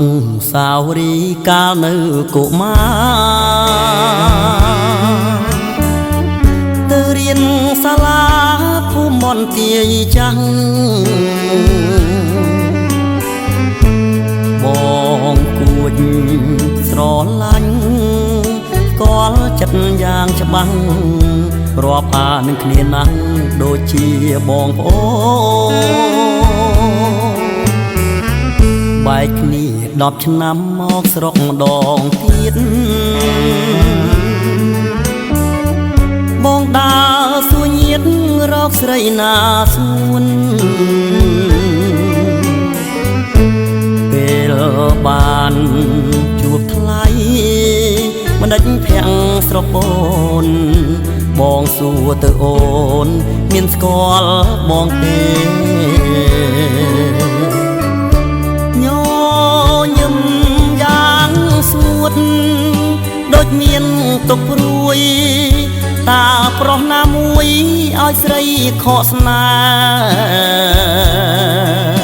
នុស្សាវរីយ៍កាលនៅកុមារទៅរៀនសាលាភូមិមន្ទាយចាស់បងគួចស្រឡាញ់ស្គាល់ចិត្តយ៉ាងច្បាស់រាប់អាននឹងគ្នាណាស់ដូចជាបងប្អូនបែកគ្នា10ឆ្នាំមកស្រុកម្ដងទៀតបងដើរសួរញាតិរកស្រីណាសួនពេលបានជួបថ្លៃមិនដេចភាំងស្រពោនបងសួរទៅអូនមានស្គាល់បងទេញញឹមយ៉ាងស្ងួតដូចមានទុកព្រួយតាប្រុសណាមួយឲ្យស្រីខកស្នេហ៍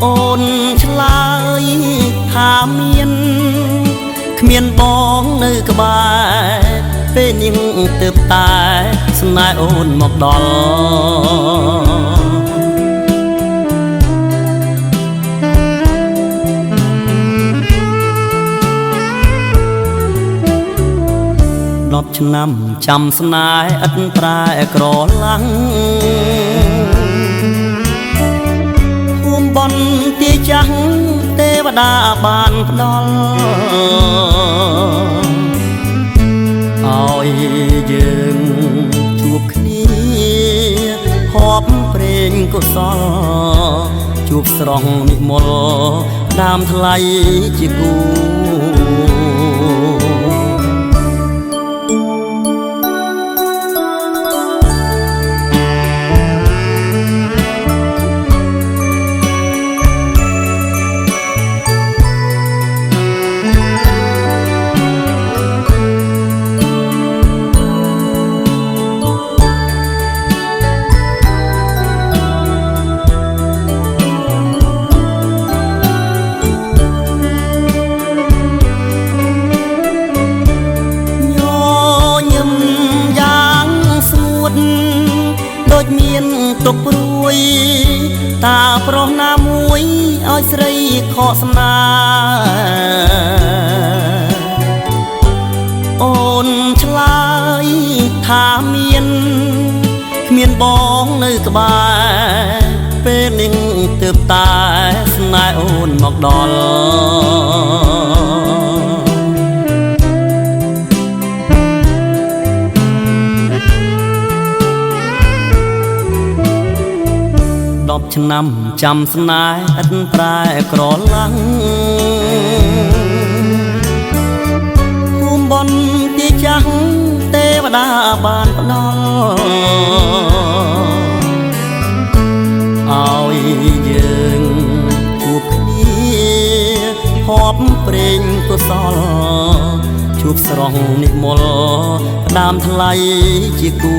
អូនឆ្លើយថាមានគ្មានបងនៅក្បែរពេលនាងទើបតែស្នេហ៍អូនមកដល់10ឆ្នាំចាំស្នេហ៍ឥតប្រែក្រឡាំងភូមិបនទាយចាស់ទេវតាបានផ្ដល់ឲ្យយើងជួបគ្នាហបព្រេងកុសលជួបស្រស់និមលដើមថ្លៃជាគូដូចមានទុកព្រួយតាប្រុសណាមួយឲ្យស្រីខកស្នេហ៍អូនឆ្លើយថាមានគ្មានបងនៅក្បែរពេលនាងទើបតែស្នេហ៍អូនមកដល់10ឆ្នាំចាំស្នេហ៍ឥតប្រែក្រឡាំងភូមិបនទាយចាស់ទេវតាបានផ្ដល់ឲ្យយើងជួបគ្នាហបព្រេងកុសលជួបស្រស់និមលដើមថ្លៃជាគូ